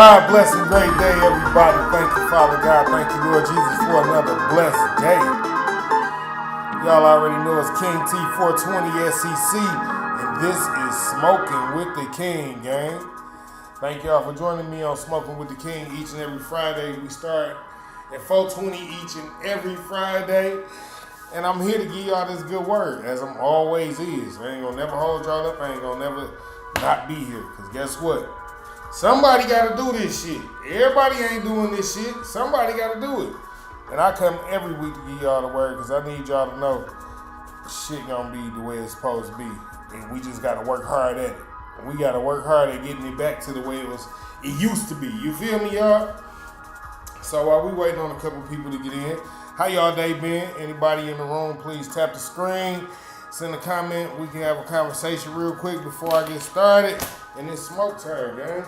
God bless and great day, everybody. Thank you, Father God. Thank you, Lord Jesus, for another blessed day. Y'all already know it's King T420 SEC, and this is Smoking with the King, gang. Thank y'all for joining me on Smoking with the King each and every Friday. We start at 4:20 each and every Friday. And I'm here to give y'all this good word, as I'm always is. I ain't gonna never hold y'all up. I ain't gonna never not be here. Because guess what? Somebody got to do this shit. Everybody ain't doing this shit. Somebody got to do it. And I come every week to give y'all the word because I need y'all to know shit gonna be the way it's supposed to be. And we just got to work hard at it. We got to work hard at getting it back to the way it used to be. You feel me, y'all? So while we waiting on a couple people to get in, how y'all day been? Anybody in the room, please tap the screen, send a comment. We can have a conversation real quick before I get started. And it's smoke time, gang.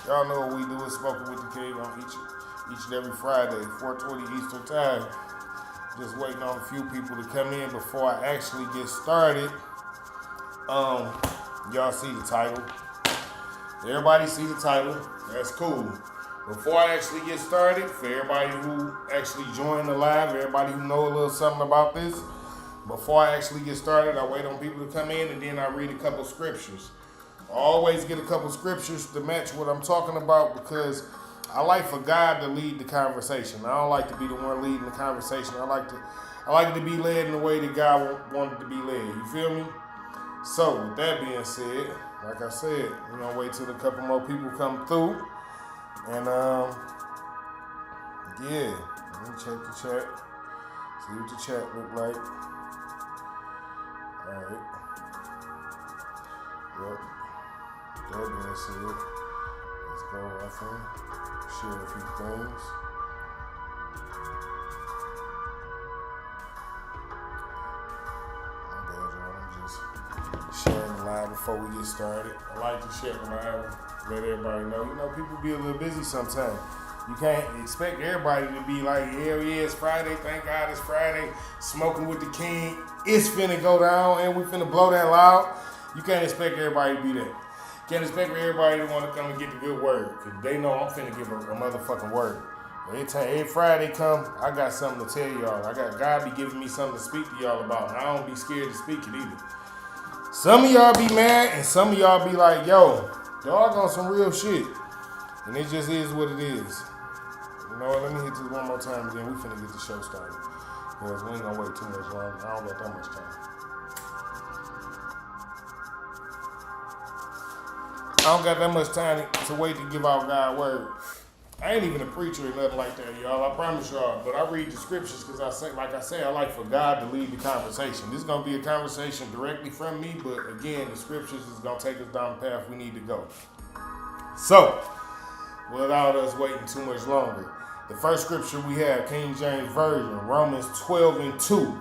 Y'all know what we do is Smoking with the King on each and every Friday, 4:20 Eastern time. Just waiting on a few people to come in before I actually get started. Y'all see the title. Everybody see the title. That's cool. Before I actually get started, for everybody who actually joined the live, everybody who know a little something about this, before I actually get started, I wait on people to come in and then I read a couple scriptures. I always get a couple scriptures to match what I'm talking about because I like for God to lead the conversation. I don't like to be the one leading the conversation. I like it to be led in the way that God wanted to be led. You feel me? So with that being said, like I said, we're gonna wait till a couple more people come through. And yeah, let me check the chat. See what the chat look like. Alright. Yep. That being said, let's go off and share a few things. My bad, y'all. I'm just sharing live before we get started. I like to share live. Let everybody know. You know, people be a little busy sometimes. You can't expect everybody to be like, hell yeah, it's Friday. Thank God it's Friday. Smoking with the King. It's finna go down and we finna blow that loud. You can't expect everybody to be there. Can't expect everybody to want to come and get the good word. Because they know I'm finna give a motherfucking word. Every Friday come, I got something to tell y'all. God be giving me something to speak to y'all about. And I don't be scared to speak it either. Some of y'all be mad and some of y'all be like, yo, dog on some real shit. And it just is what it is. You know what? Let me hit this one more time and then we finna get the show started. Because we ain't gonna wait too much longer. I don't got that much time. I don't got that much time to wait to give out God's word. I ain't even a preacher or nothing like that, y'all. I promise y'all. But I read the scriptures because I like for God to lead the conversation. This is going to be a conversation directly from me. But again, the scriptures is going to take us down the path we need to go. So, without us waiting too much longer, the first scripture we have, King James Version, Romans 12:2.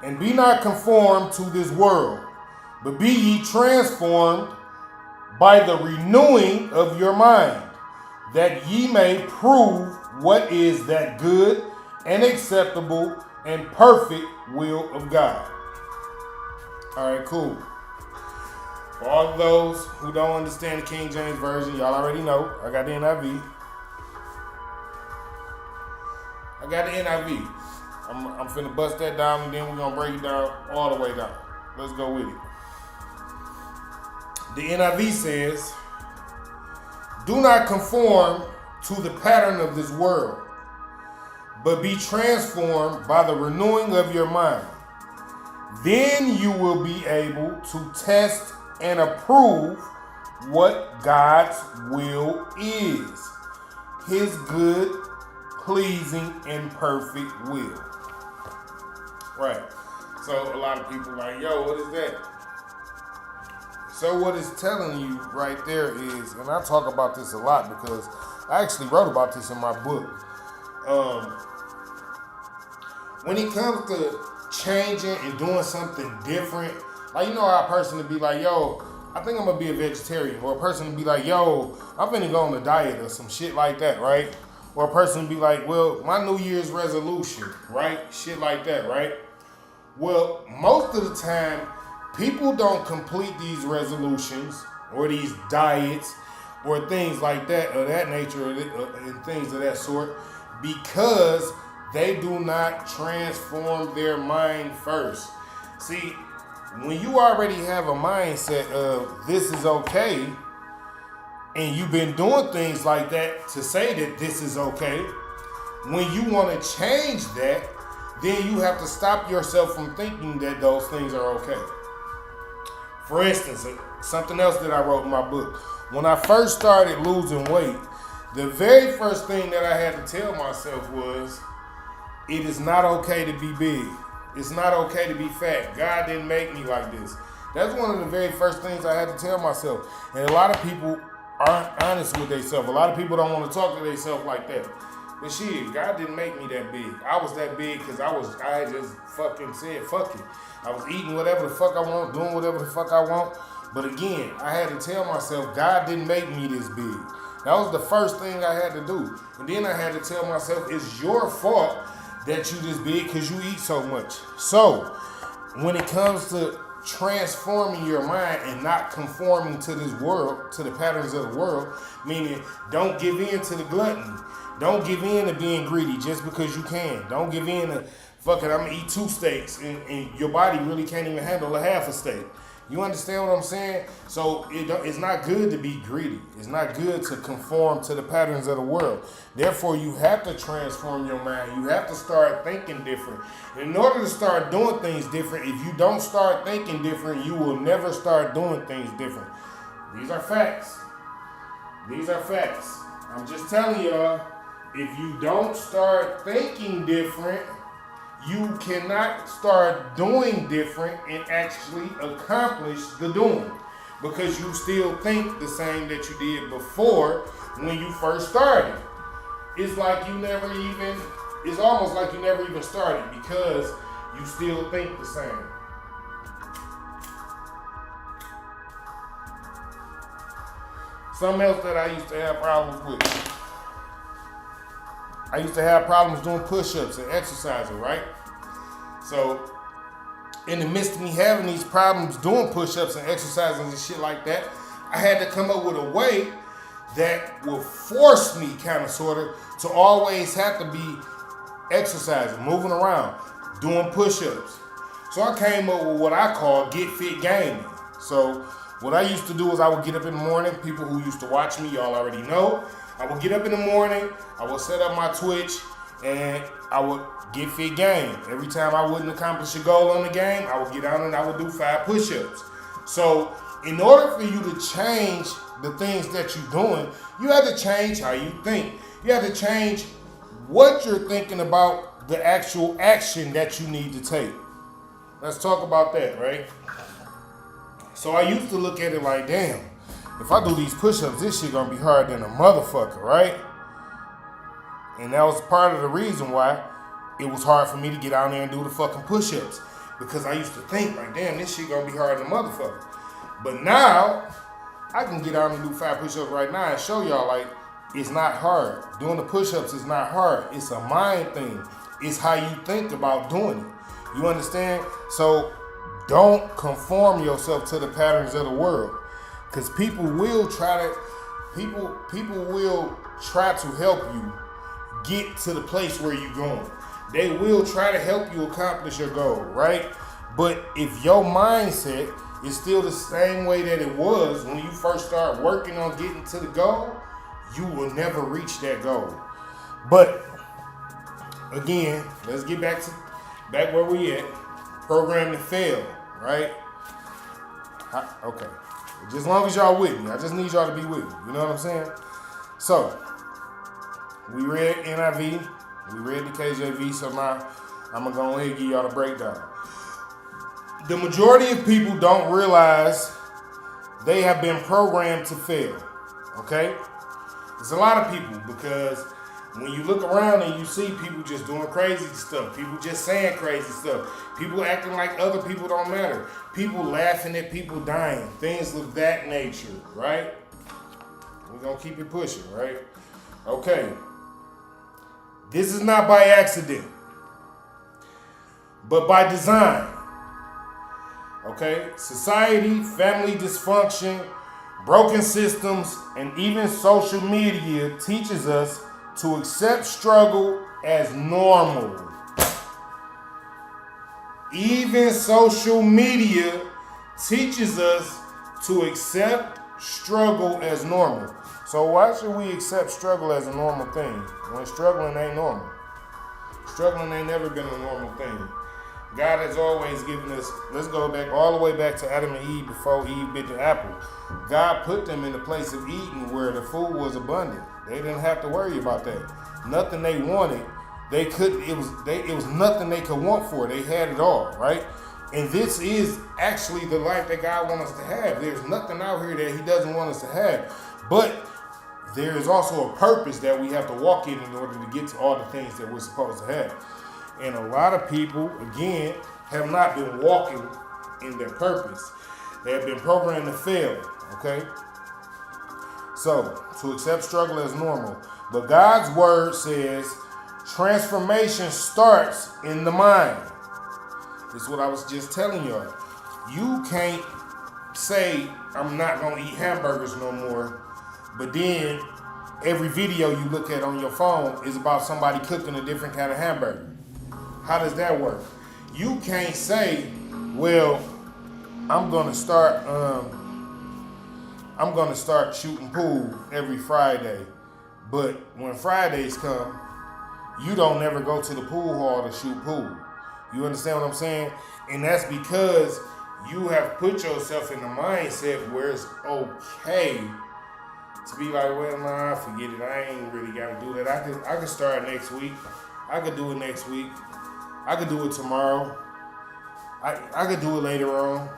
And be not conformed to this world, but be ye transformed by the renewing of your mind, that ye may prove what is that good and acceptable and perfect will of God. All right, cool. For all of those who don't understand the King James Version, y'all already know, I got the NIV. I'm finna bust that down and then we're gonna break it down all the way down. Let's go with it. The NIV says, do not conform to the pattern of this world, but be transformed by the renewing of your mind. Then you will be able to test and approve what God's will is, his good, pleasing, and perfect will. Right. So a lot of people are like, yo, what is that? So what it's telling you right there is, and I talk about this a lot because I actually wrote about this in my book. When it comes to changing and doing something different, like you know how a person would be like, yo, I think I'm gonna be a vegetarian, or a person would be like, yo, I'm finna go on a diet or some shit like that, right? Or a person would be like, well, my New Year's resolution, right? Shit like that, right? Well, most of the time, people don't complete these resolutions or these diets or things like that of that nature and things of that sort because they do not transform their mind first. See, when you already have a mindset of this is okay, and you've been doing things like that to say that this is okay, when you want to change that, then you have to stop yourself from thinking that those things are okay. For instance, something else that I wrote in my book. When I first started losing weight, the very first thing that I had to tell myself was, it is not okay to be big. It's not okay to be fat. God didn't make me like this. That's one of the very first things I had to tell myself. And a lot of people aren't honest with themselves. A lot of people don't want to talk to themselves like that. But shit, God didn't make me that big. I was that big because I just fucking said fuck it. I was eating whatever the fuck I want, doing whatever the fuck I want. But again, I had to tell myself, God didn't make me this big. That was the first thing I had to do. And then I had to tell myself, it's your fault that you this big because you eat so much. So, when it comes to transforming your mind and not conforming to this world, to the patterns of the world, meaning don't give in to the gluttony. Don't give in to being greedy just because you can. Don't give in to, fuck it, I'm going to eat 2 steaks and your body really can't even handle a half a steak. You understand what I'm saying? So it's not good to be greedy. It's not good to conform to the patterns of the world. Therefore, you have to transform your mind. You have to start thinking different. And in order to start doing things different, if you don't start thinking different, you will never start doing things different. These are facts. These are facts. I'm just telling y'all, if you don't start thinking different, you cannot start doing different and actually accomplish the doing, because you still think the same that you did before when you first started. It's like it's almost like you never even started because you still think the same. Something else that I used to have problems with. I used to have problems doing push-ups and exercising, right? So, in the midst of me having these problems doing push-ups and exercising and shit like that, I had to come up with a way that will force me, kind of, sort of, to always have to be exercising, moving around, doing push-ups. So I came up with what I call Get Fit Gaming. So what I used to do is I would get up in the morning. People who used to watch me, y'all already know. I would get up in the morning, I would set up my Twitch, and I would get fit game. Every time I wouldn't accomplish a goal on the game, I would get on and I would do 5 push-ups. So in order for you to change the things that you're doing, you have to change how you think. You have to change what you're thinking about the actual action that you need to take. Let's talk about that, right? So I used to look at it like, damn, if I do these push-ups, this shit gonna be harder than a motherfucker, right? And that was part of the reason why it was hard for me to get out there and do the fucking push-ups. Because I used to think, like, damn, this shit gonna be harder than a motherfucker. But now, I can get out and do 5 push-ups right now and show y'all, like, it's not hard. Doing the push-ups is not hard. It's a mind thing. It's how you think about doing it. You understand? So, don't conform yourself to the patterns of the world. Because people will try to help you get to the place where you're going. They will try to help you accomplish your goal, right? But if your mindset is still the same way that it was when you first start working on getting to the goal, you will never reach that goal. But again, let's get back where we at. Program to fail, right? Okay. Just as long as y'all with me. I just need y'all to be with me. You know what I'm saying? So, we read NIV. We read the KJV. So now, I'm going to go ahead and give y'all the breakdown. The majority of people don't realize they have been programmed to fail. Okay? There's a lot of people, because when you look around and you see people just doing crazy stuff, people just saying crazy stuff, people acting like other people don't matter, people laughing at people dying, things of that nature, right? We're going to keep it pushing, right? Okay. This is not by accident. but by design. Okay? Society, family dysfunction, broken systems, and even social media teaches us to accept struggle as normal. Even social media teaches us to accept struggle as normal. So why should we accept struggle as a normal thing when struggling ain't normal? Struggling ain't never been a normal thing. God has always given us, let's go back all the way back to Adam and Eve before Eve bit the apple. God put them in the place of Eden where the food was abundant. They didn't have to worry about that. Nothing they wanted, they couldn't, it was nothing they could want for. They had it all, right? And this is actually the life that God wants us to have. There's nothing out here that he doesn't want us to have. But there is also a purpose that we have to walk in order to get to all the things that we're supposed to have. And a lot of people, again, have not been walking in their purpose. They have been programmed to fail, okay? So, to accept struggle as normal. But God's word says transformation starts in the mind. This is what I was just telling y'all. You can't say, I'm not going to eat hamburgers no more, but then every video you look at on your phone is about somebody cooking a different kind of hamburger. How does that work? You can't say, well, I'm gonna start shooting pool every Friday, but when Fridays come, you don't never go to the pool hall to shoot pool. You understand what I'm saying? And that's because you have put yourself in the mindset where it's okay to be like, well, nah, forget it. I ain't really got to do that. I could start next week. I could do it next week. I could do it tomorrow. I could do it later on.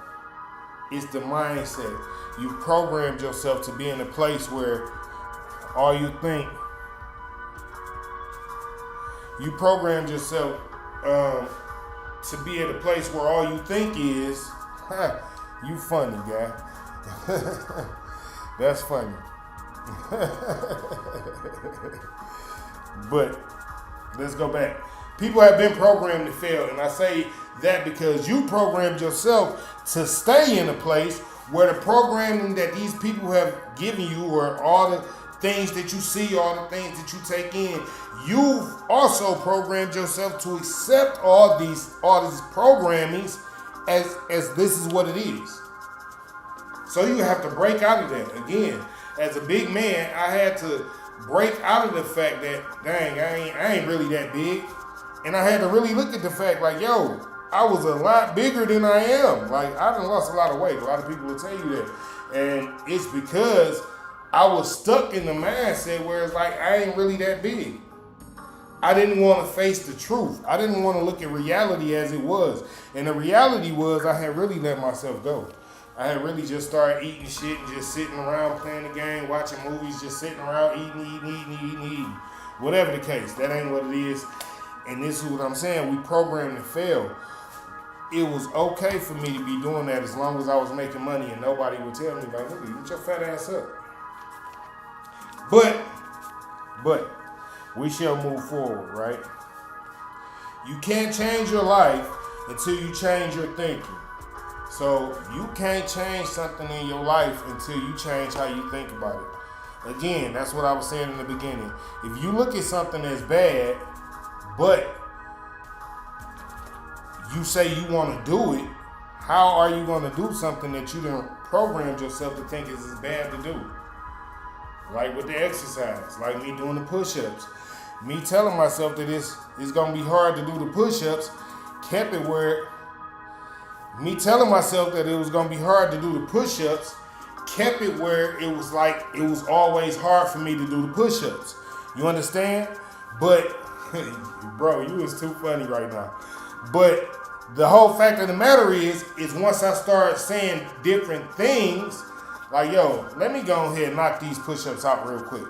It's the mindset. You've programmed yourself to be in a place where all you think. You programmed yourself to be at a place where all you think is, you funny, guy. That's funny. But let's go back. People have been programmed to fail, and I say that because you programmed yourself to stay in a place where the programming that these people have given you, or all the things that you see, all the things that you take in, you've also programmed yourself to accept all these programmings as this is what it is. So you have to break out of that. Again, as a big man, I had to break out of the fact that, dang, I ain't really that big. And I had to really look at the fact like, yo, I was a lot bigger than I am. Like, I done lost a lot of weight. A lot of people will tell you that. And it's because I was stuck in the mindset where it's like, I ain't really that big. I didn't want to face the truth. I didn't want to look at reality as it was. And the reality was I had really let myself go. I had really just started eating shit and just sitting around playing the game, watching movies, just sitting around eating. Whatever the case, that ain't what it is. And this is what I'm saying. We programmed to fail. It was okay for me to be doing that as long as I was making money and nobody would tell me, like, look, get your fat ass up. But we shall move forward, right? You can't change your life until you change your thinking. So you can't change something in your life until you change how you think about it. Again, that's what I was saying in the beginning. If you look at something as bad, but you say you want to do it, how are you going to do something that you done programmed yourself to think is as bad to do? Like with the exercise, like me doing the push-ups. Me telling myself that it's going to be hard to do the push-ups, kept it where, me telling myself that it was going to be hard to do the push-ups, kept it where it was like, it was always hard for me to do the push-ups. You understand? But, bro, you is too funny right now. But the whole fact of the matter is once I start saying different things, like, yo, let me go ahead and knock these push-ups out real quick.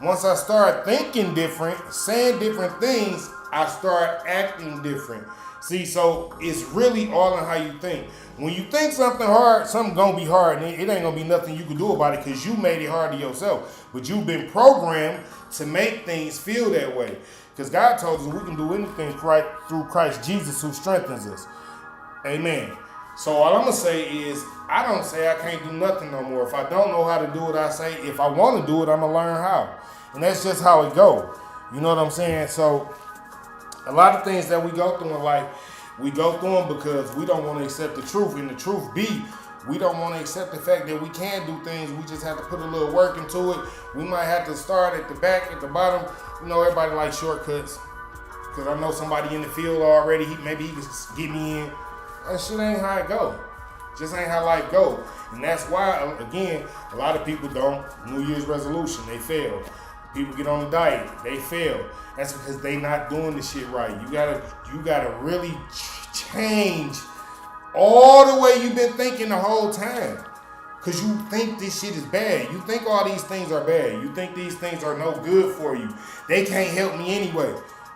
Once I start thinking different, saying different things, I start acting different. See, so it's really all in how you think. When you think something hard, something gonna be hard, and it ain't gonna be nothing you can do about it because you made it hard to yourself. But you've been programmed to make things feel that way. Because God told us we can do anything through Christ Jesus who strengthens us. Amen. So all I'm going to say is, I don't say I can't do nothing no more. If I don't know how to do it, I say, if I want to do it, I'm going to learn how. And that's just how it goes. You know what I'm saying? So a lot of things that we go through in life, we go through them because we don't want to accept the truth. And the truth be, we don't want to accept the fact that we can do things. We just have to put a little work into it. We might have to start at the back, at the bottom. You know, everybody likes shortcuts. Because I know somebody in the field already. Maybe he can get me in. That shit ain't how it go. Just ain't how life go. And that's why, again, a lot of people don't. New Year's resolution, they fail. People get on the diet, they fail. That's because they not doing the shit right. You gotta really change all the way you've been thinking the whole time. Because you think this shit is bad. You think all these things are bad. You think these things are no good for you. They can't help me anyway.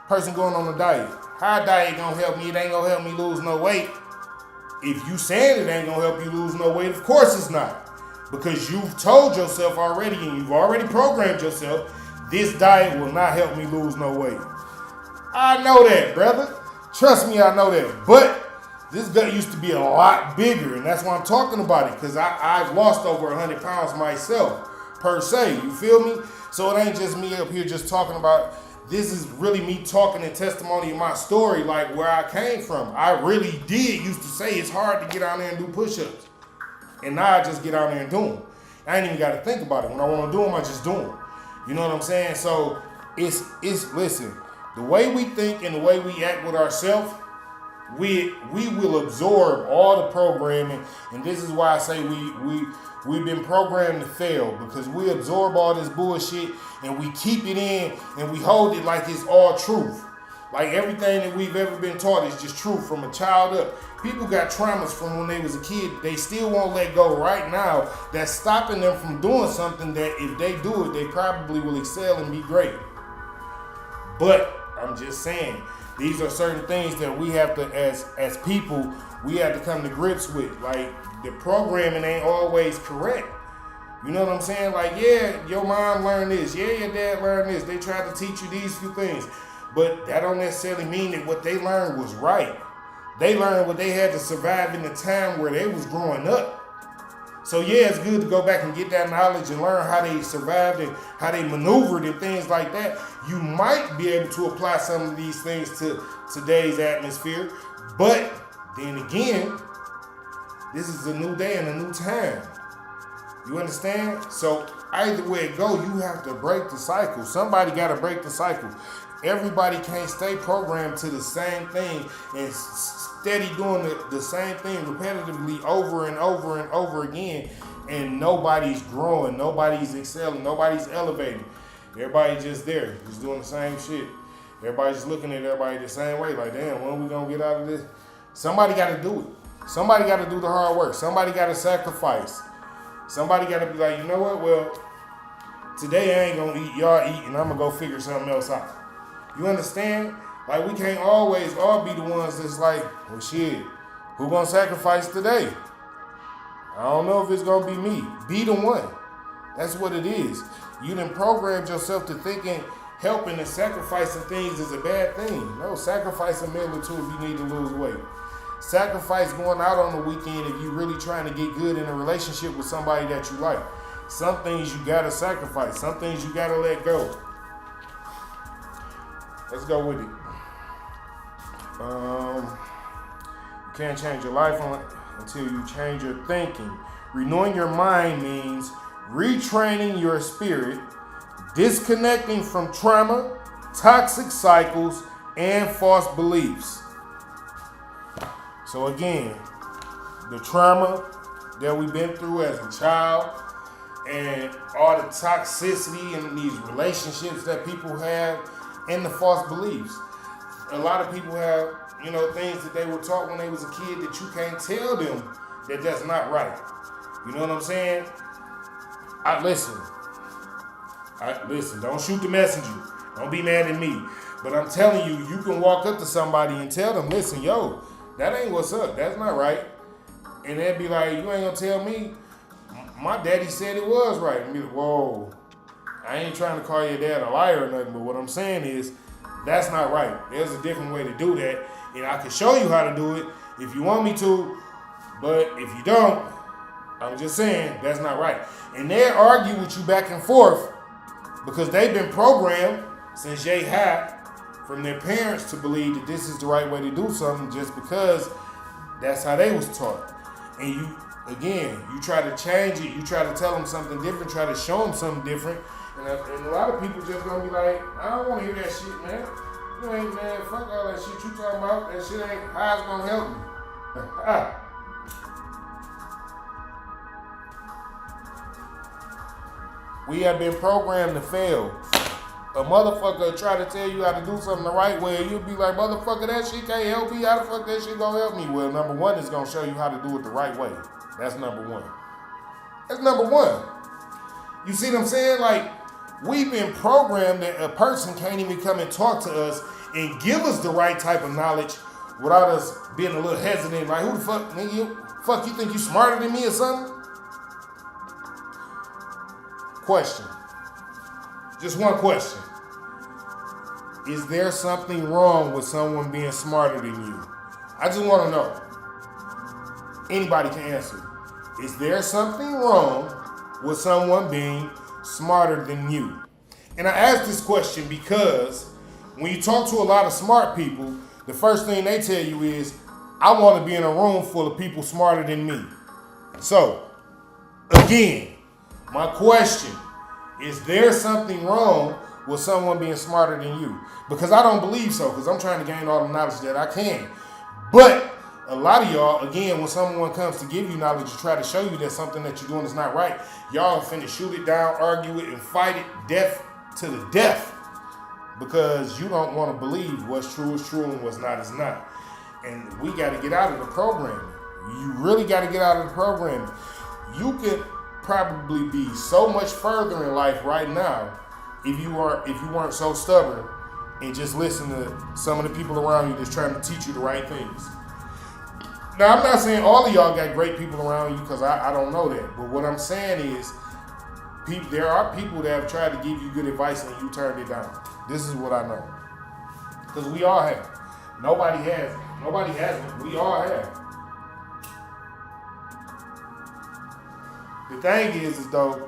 Person going on a diet. How a diet gonna help me? It ain't gonna help me lose no weight. If you saying it ain't gonna help you lose no weight, of course it's not. Because you've told yourself already and you've already programmed yourself, this diet will not help me lose no weight. I know that, brother. Trust me, I know that. But this gut used to be a lot bigger, and that's why I'm talking about it, because I've lost over 100 pounds myself, per se. You feel me? So it ain't just me up here just talking about. This is really me talking in testimony of my story, like where I came from. I really did used to say it's hard to get out there and do push-ups. And now I just get out there and do them. I ain't even got to think about it. When I want to do them, I just do them. You know what I'm saying? So it's listen, the way we think and the way we act with ourselves, we will absorb all the programming. And this is why I say we've been programmed to fail, because we absorb all this bullshit and we keep it in and we hold it like it's all truth. Like everything that we've ever been taught is just truth from a child up. People got traumas from when they was a kid. They still won't let go right now. That's stopping them from doing something that if they do it, they probably will excel and be great. But I'm just saying, these are certain things that we have to, as people, we have to come to grips with. Like, the programming ain't always correct. You know what I'm saying? Like, yeah, your mom learned this. Yeah, your dad learned this. They tried to teach you these few things. But that don't necessarily mean that what they learned was right. They learned what they had to survive in the time where they was growing up. So yeah, it's good to go back and get that knowledge and learn how they survived and how they maneuvered and things like that. You might be able to apply some of these things to today's atmosphere. But then again, this is a new day and a new time. You understand? So either way it go, you have to break the cycle. Somebody got to break the cycle. Everybody can't stay programmed to the same thing and steady doing the same thing repetitively over and over and over again, and nobody's growing, nobody's excelling, nobody's elevating. Everybody just there, just doing the same shit. Everybody's just looking at everybody the same way, like, damn, when are we gonna get out of this? Somebody got to do it. Somebody got to do the hard work. Somebody got to sacrifice. Somebody got to be like, you know what? Well, today I ain't gonna eat, y'all eat, and I'm gonna go figure something else out. You understand? Like, we can't always all be the ones that's like, well, shit, who gonna sacrifice today? I don't know if it's gonna be me. Be the one. That's what it is. You done programmed yourself to thinking helping and sacrificing things is a bad thing. No, sacrifice a meal or two if you need to lose weight. Sacrifice going out on the weekend if you're really trying to get good in a relationship with somebody that you like. Some things you gotta sacrifice. Some things you gotta let go. Let's go with it. You can't change your life until you change your thinking. Renewing your mind means retraining your spirit, disconnecting from trauma, toxic cycles, and false beliefs. So again, the trauma that we've been through as a child and all the toxicity in these relationships that people have and the false beliefs. A lot of people have, things that they were taught when they was a kid that you can't tell them that that's not right. You know what I'm saying? Listen, don't shoot the messenger. Don't be mad at me. But I'm telling you, you can walk up to somebody and tell them, listen, yo, that ain't what's up. That's not right. And they'd be like, you ain't gonna tell me? My daddy said it was right. And be like, whoa, I ain't trying to call your dad a liar or nothing, but what I'm saying is, That's not right. There's a different way to do that. And I can show you how to do it if you want me to. But if you don't, I'm just saying that's not right. And they argue with you back and forth because they've been programmed since yay high from their parents to believe that this is the right way to do something just because that's how they was taught. And you try to change it. You try to tell them something different, try to show them something different. And a lot of people just gonna be like, I don't want to hear that shit, man. You ain't, man, fuck all that shit you talking about. That shit ain't how it's gonna help me. We have been programmed to fail. A motherfucker try to tell you how to do something the right way, and you'll be like, motherfucker, that shit can't help me. How the fuck that shit gonna help me? Well, number one is gonna show you how to do it the right way. That's number one. That's number one. You see what I'm saying? Like, we've been programmed that a person can't even come and talk to us and give us the right type of knowledge without us being a little hesitant. Like, who the fuck, nigga, you think you smarter than me or something? Question. Just one question. Is there something wrong with someone being smarter than you? I just want to know. Anybody can answer. Is there something wrong with someone being smarter than you? And I ask this question because when you talk to a lot of smart people, the first thing they tell you is, I want to be in a room full of people smarter than me. So, again, my question, is there something wrong with someone being smarter than you? Because I don't believe so, because I'm trying to gain all the knowledge that I can. But a lot of y'all, again, when someone comes to give you knowledge to try to show you that something that you're doing is not right, y'all finna shoot it down, argue it, and fight it death to the death. Because you don't want to believe what's true is true and what's not is not. And we got to get out of the programming. You really got to get out of the programming. You could probably be so much further in life right now if you weren't so stubborn and just listen to some of the people around you that's trying to teach you the right things. Now, I'm not saying all of y'all got great people around you because I don't know that. But what I'm saying is there are people that have tried to give you good advice and you turned it down. This is what I know. Because we all have. Nobody has. Nobody hasn't. We all have. The thing is though,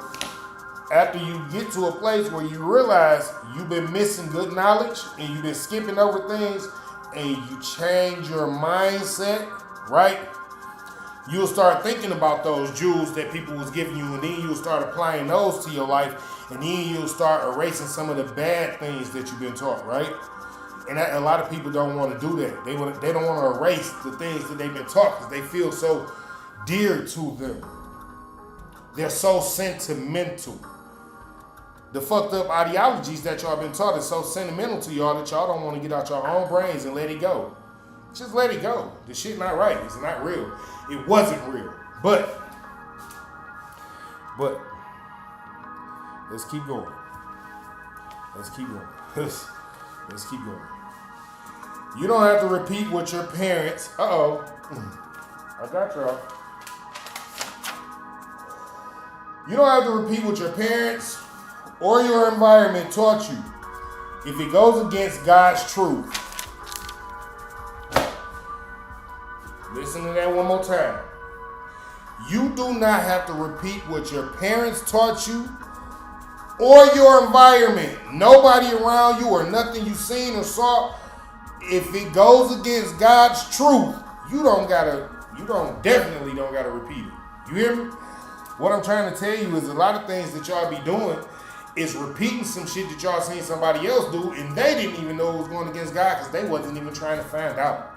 after you get to a place where you realize you've been missing good knowledge and you've been skipping over things and you change your mindset, right? You'll start thinking about those jewels that people was giving you, and then you'll start applying those to your life, and then you'll start erasing some of the bad things that you've been taught, right? And a lot of people don't want to do that. They don't want to erase the things that they've been taught because they feel so dear to them. They're so sentimental. The fucked up ideologies that y'all been taught is so sentimental to y'all that y'all don't want to get out your own brains and let it go. Just let it go. The shit not right. It's not real. It wasn't real. But let's keep going. Let's keep going. Let's keep going. You don't have to repeat what your parents. I got y'all. You don't have to repeat what your parents or your environment taught you if it goes against God's truth. Listen to that one more time. You do not have to repeat what your parents taught you or your environment. Nobody around you or nothing you seen or saw. If it goes against God's truth, you definitely don't gotta repeat it. You hear me? What I'm trying to tell you is a lot of things that y'all be doing is repeating some shit that y'all seen somebody else do, and they didn't even know it was going against God because they wasn't even trying to find out.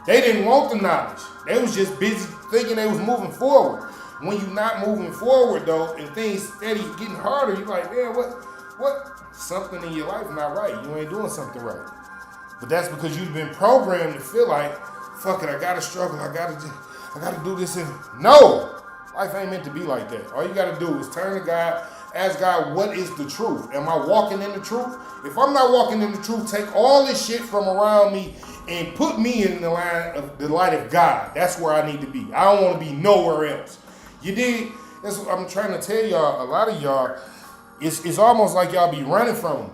They didn't want the knowledge. They was just busy thinking they was moving forward. When you're not moving forward though, and things steady getting harder, you're like, man, what? Something in your life not right. You ain't doing something right. But that's because you've been programmed to feel like, fuck it, I gotta struggle, I gotta do this. And no, life ain't meant to be like that. All you gotta do is turn to God, ask God, what is the truth? Am I walking in the truth? If I'm not walking in the truth, take all this shit from around me and put me in the light of God. That's where I need to be. I don't want to be nowhere else. You dig? That's what I'm trying to tell y'all. A lot of y'all, it's almost like y'all be running from him.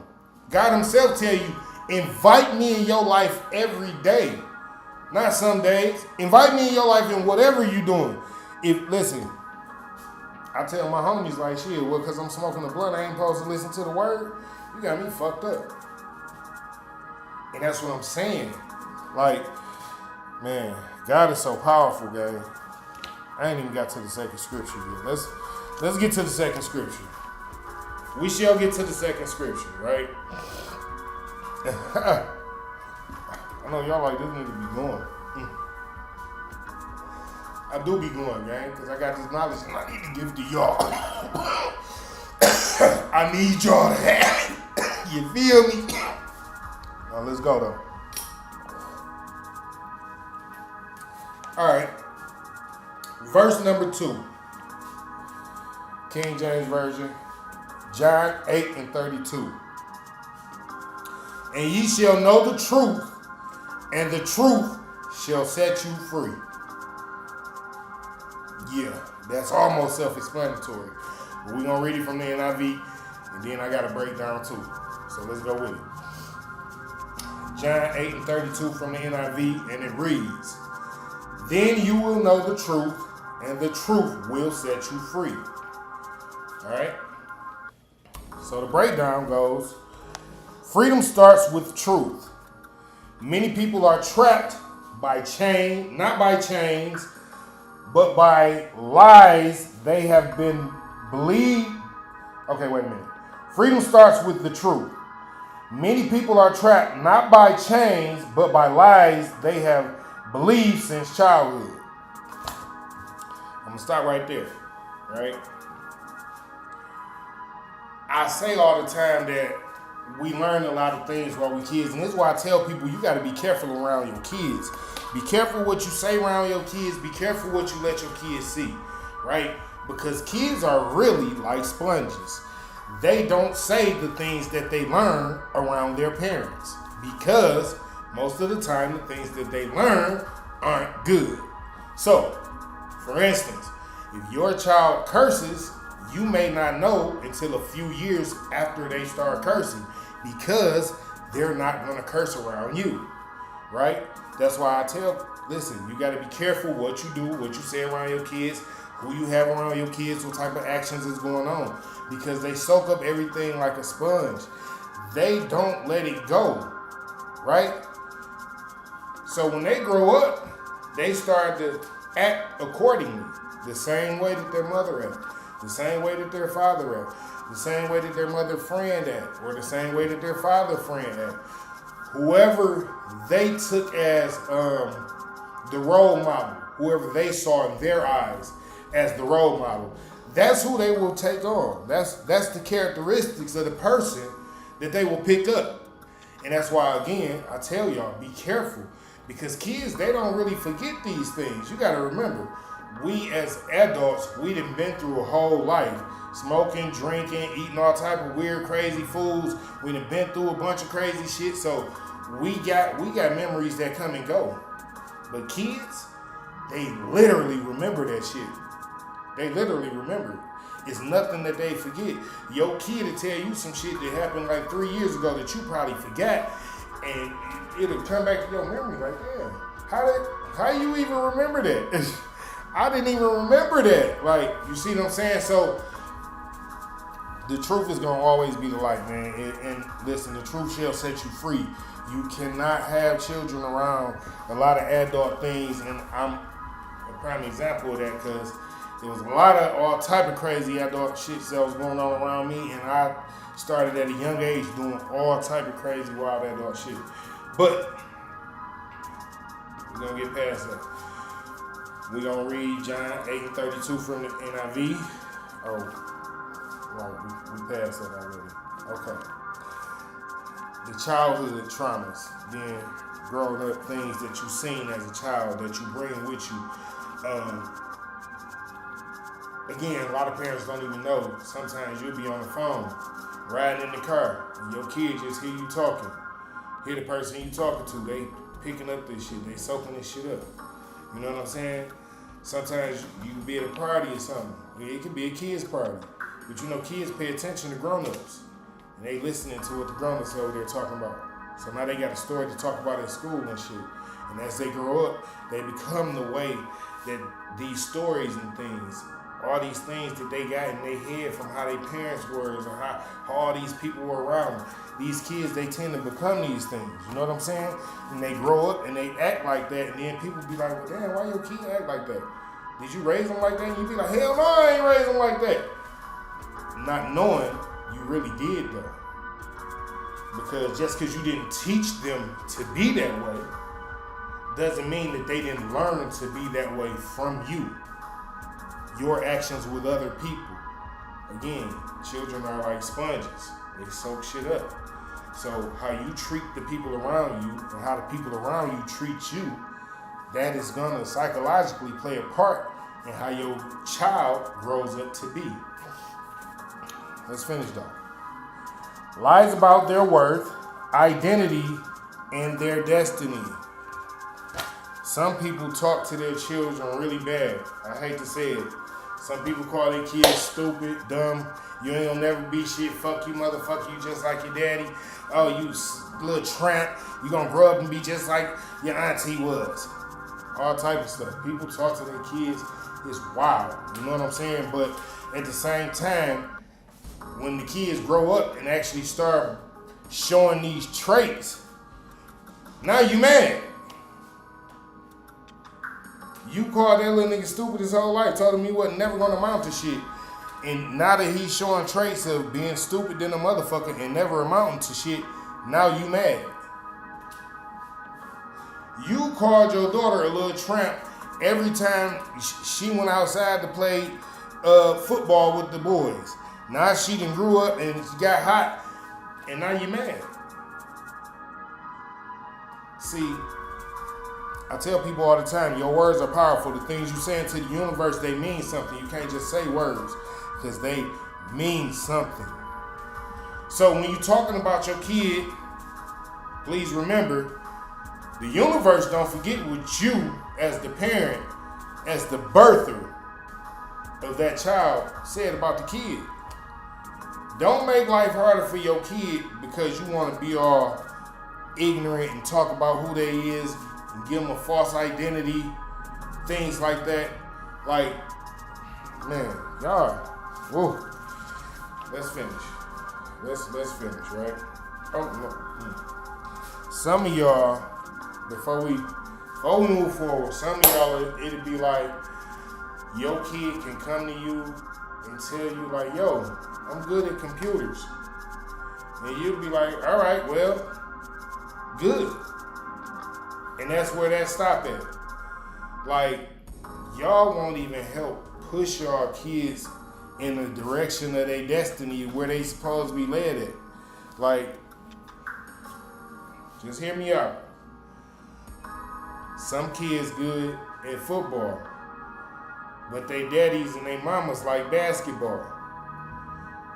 God himself tell you, Invite me in your life every day. Not some days. Invite me in your life in whatever you doing. Listen, I tell my homies like, shit, well, because I'm smoking a blunt, I ain't supposed to listen to the word. You got me fucked up. And that's what I'm saying. Like, man, God is so powerful, guys. I ain't even got to the second scripture yet. Let's get to the second scripture. We shall get to the second scripture, right? I know y'all like this nigga be going. I do be going, gang, because I got this knowledge and I need to give it to y'all. I need y'all to have it. You feel me? Now let's go though. Alright. Verse number 2. King James Version. John 8:32. And ye shall know the truth, and the truth shall set you free. Yeah, that's almost self-explanatory. But we're going to read it from the NIV, and then I got a breakdown too. So let's go with it. John 8:32 from the NIV, and it reads, Then you will know the truth, and the truth will set you free. All right? So the breakdown goes, freedom starts with truth. Many people are trapped by not by chains, but by lies they have been believed. Okay, wait a minute. Freedom starts with the truth. Many people are trapped not by chains, but by lies they have believed since childhood. I'm going to stop right there, right? I say all the time that we learn a lot of things while we're kids, and this is why I tell people you got to be careful around your kids. Be careful what you say around your kids. Be careful what you let your kids see, right? Because kids are really like sponges. They don't say the things that they learn around their parents because most of the time the things that they learn aren't good. So, for instance, if your child curses, you may not know until a few years after they start cursing because they're not going to curse around you, right? That's why I tell, listen, you got to be careful what you do, what you say around your kids, who you have around your kids, what type of actions is going on, because they soak up everything like a sponge. They don't let it go, right? So when they grow up, they start to act accordingly, the same way that their mother acts. The same way that their father act, the same way that their mother friend act, or the same way that their father friend act. Whoever they took as the role model, whoever they saw in their eyes as the role model, that's who they will take on. That's the characteristics of the person that they will pick up. And that's why, again, I tell y'all, be careful. Because kids, they don't really forget these things. You got to remember, we as adults, we done been through a whole life. Smoking, drinking, eating all type of weird, crazy foods. We done been through a bunch of crazy shit. So we got memories that come and go. But kids, they literally remember that shit. They literally remember it. It's nothing that they forget. Your kid will tell you some shit that happened like 3 years ago that you probably forgot. And it'll come back to your memory like, damn, how you even remember that? I didn't even remember that. Like, you see what I'm saying? So, the truth is going to always be the light, man. And listen, the truth shall set you free. You cannot have children around a lot of adult things. And I'm a prime example of that because there was a lot of all type of crazy adult shit that was going on around me. And I started at a young age doing all type of crazy wild adult shit. But we're going to get past that. We're going to read John 8:32 from the NIV. Oh, right, we passed that already. Okay. The childhood traumas, then growing up things that you've seen as a child that you bring with you. Again, a lot of parents don't even know. Sometimes you'll be on the phone, riding in the car, and your kid just hear you talking. Hear the person you talking to, they picking up this shit, they soaking this shit up. You know what I'm saying? Sometimes you can be at a party or something. It could be a kid's party. But you know, kids pay attention to grown-ups. And they listening to what the grown-ups over there talking about. So now they got a story to talk about at school and shit. And as they grow up, they become the way that these stories and things, all these things that they got in their head from how their parents were and how all these people were around them. These kids, they tend to become these things. You know what I'm saying? And they grow up and they act like that. And then people be like, well, damn, why your kid act like that? Did you raise them like that? And you be like, hell no, I ain't raised them like that. Not knowing you really did though. Because just because you didn't teach them to be that way doesn't mean that they didn't learn to be that way from you. Your actions with other people. Again, children are like sponges. They soak shit up. So how you treat the people around you and how the people around you treat you, that is going to psychologically play a part in how your child grows up to be. Let's finish though. Lies about their worth, identity, and their destiny. Some people talk to their children really bad. I hate to say it. Some people call their kids stupid, dumb. You ain't gonna never be shit. Fuck you, motherfucker. You just like your daddy. Oh, you little tramp. You gonna grow up and be just like your auntie was. All type of stuff. People talk to their kids. It's wild. You know what I'm saying? But at the same time, when the kids grow up and actually start showing these traits, now you mad. You called that little nigga stupid his whole life, told him he wasn't never gonna amount to shit. And now that he's showing traits of being stupid than a motherfucker and never amounting to shit, now you mad. You called your daughter a little tramp every time she went outside to play football with the boys. Now she done grew up and got hot, and now you mad. See, I tell people all the time, your words are powerful. The things you say into the universe, they mean something. You can't just say words because they mean something. So when you're talking about your kid, please remember, the universe don't forget what you, as the parent, as the birther of that child, said about the kid. Don't make life harder for your kid because you want to be all ignorant and talk about who they is and give them a false identity, things like that. Like, man, y'all, whoa. Let's finish. Let's finish, right? Oh no. Some of y'all, before we move forward, some of y'all, it'll be like your kid can come to you and tell you like, yo, I'm good at computers. And you'll be like, all right, well, good. And that's where that stop at. Like, y'all won't even help push y'all kids in the direction of their destiny where they supposed to be led at. Like, just hear me out. Some kids good at football, but they daddies and they mamas like basketball.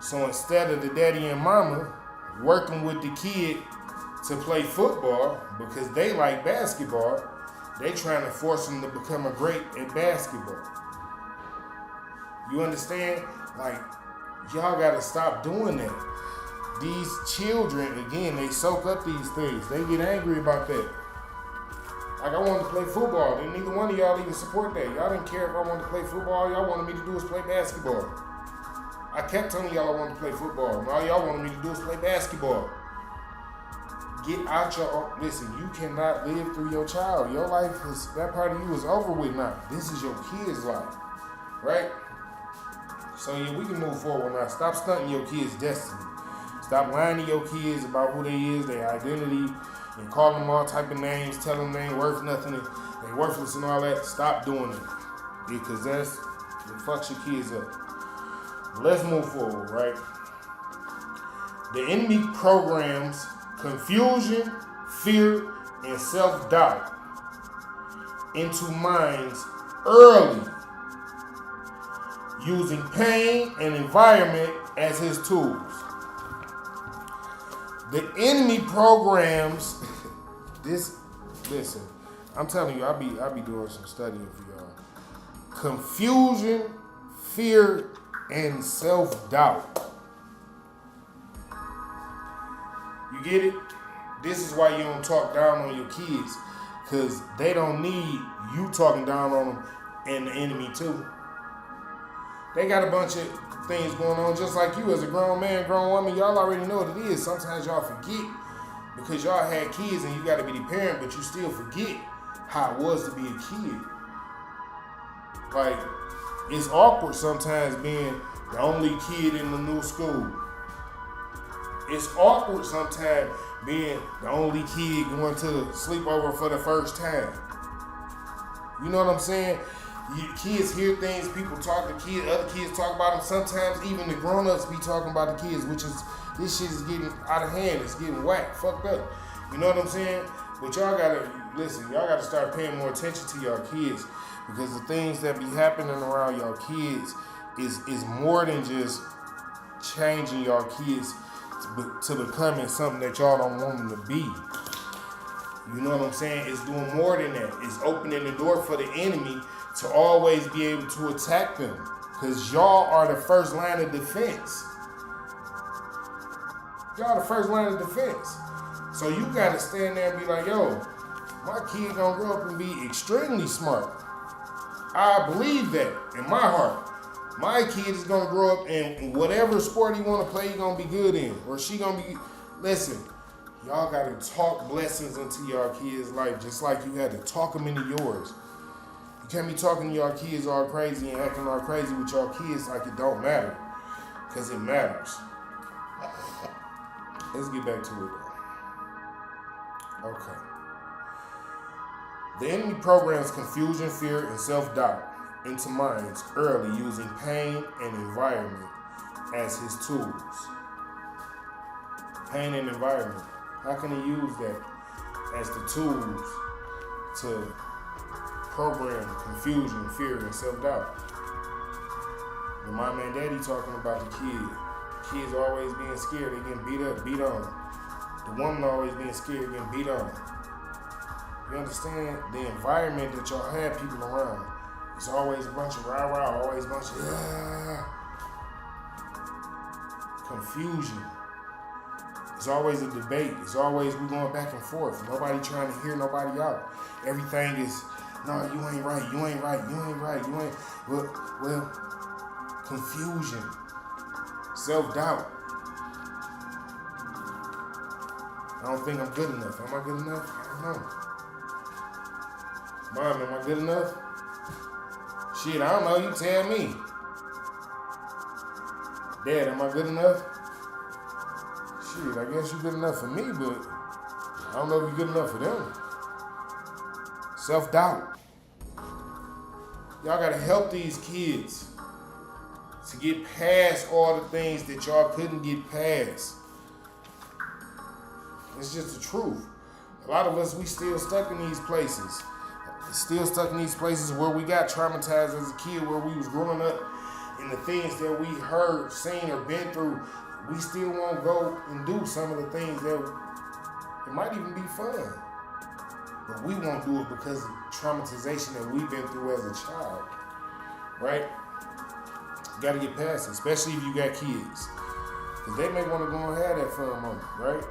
So instead of the daddy and mama working with the kid to play football because they like basketball, they trying to force them to become a great at basketball. You understand? Like, y'all gotta stop doing that. These children, again, they soak up these things. They get angry about that. Like, I wanted to play football. Then neither one of y'all even support that. Y'all didn't care if I wanted to play football. All y'all wanted me to do was play basketball. I kept telling y'all I wanted to play football. And all y'all wanted me to do is play basketball. Get out your... Listen, you cannot live through your child. Your life is... That part of you is over with now. This is your kid's life. Right? So, yeah, we can move forward now. Stop stunting your kid's destiny. Stop lying to your kids about who they is, their identity, and calling them all type of names, telling them they ain't worth nothing, and they worthless and all that. Stop doing it. Because it fucks your kids up. Let's move forward, right? The enemy programs confusion, fear, and self-doubt into minds early, using pain and environment as his tools. The enemy programs this. Listen, I'm telling you, I'll be doing some studying for y'all. Confusion, fear, and self-doubt. You get it? This is why you don't talk down on your kids, because they don't need you talking down on them and the enemy too. They got a bunch of things going on just like you as a grown man, grown woman. Y'all already know what it is. Sometimes y'all forget because y'all had kids and you got to be the parent, but you still forget how it was to be a kid. Like, it's awkward sometimes being the only kid in the new school. It's awkward sometimes being the only kid going to the sleepover for the first time. You know what I'm saying? Kids hear things, people talk to kids, other kids talk about them. Sometimes even the grown-ups be talking about the kids, which is, this shit is getting out of hand. It's getting whacked, fucked up. You know what I'm saying? But y'all gotta, listen, y'all gotta start paying more attention to y'all kids, because the things that be happening around y'all kids is more than just changing y'all kids to becoming something that y'all don't want them to be. You know what I'm saying? It's doing more than that. It's opening the door for the enemy to always be able to attack them, because y'all are the first line of defense. Y'all the first line of defense. So you gotta stand there and be like, yo, my kid gonna grow up and be extremely smart. I believe that in my heart. My kid is gonna grow up and whatever sport he wanna play, he gonna be good in. Or she gonna be, listen, y'all gotta talk blessings into y'all kids' life, just like you had to talk them into yours. You can't be talking to y'all kids all crazy and acting all crazy with y'all kids like it don't matter. Because it matters. Let's get back to it though. Okay. The enemy programs confusion, fear, and self-doubt into minds early, using pain and environment as his tools. Pain and environment. How can he use that as the tools to program confusion, fear, and self-doubt? The mom and daddy talking about the kid. Kids always being scared, they getting beat up, beat on. The woman always being scared, getting beat on. You understand? The environment that y'all have people around. It's always a bunch of rah-rah, always a bunch of confusion. It's always a debate. It's always we going back and forth. Nobody trying to hear nobody out. Everything is, no, you ain't right, you ain't right, you ain't right, you ain't. Well, confusion, self-doubt. I don't think I'm good enough. Am I good enough? I don't know. Mom, am I good enough? Shit, I don't know. You tell me. Dad, am I good enough? Shit, I guess you're good enough for me, but I don't know if you're good enough for them. Self-doubt. Y'all gotta help these kids to get past all the things that y'all couldn't get past. It's just the truth. A lot of us, we still stuck in these places. Still stuck in these places where we got traumatized as a kid, where we was growing up, and the things that we heard, seen, or been through, we still won't go and do some of the things that it might even be fun. But we won't do it because of traumatization that we've been through as a child. Right? You gotta get past it, especially if you got kids. Because they may want to go and have that fun moment, right?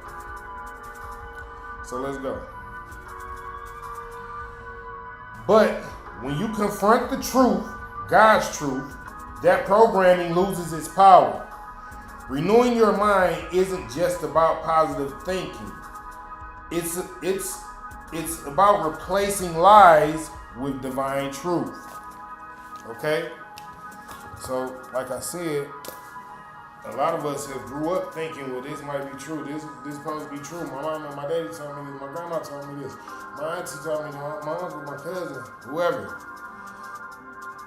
So let's go. But when you confront the truth, God's truth, that programming loses its power. Renewing your mind isn't just about positive thinking. It's about replacing lies with divine truth. Okay? So, like I said, a lot of us have grew up thinking, well, this might be true. This is supposed to be true. My mom and my daddy told me this. My grandma told me this. My auntie told me this. My uncle, my cousin, whoever.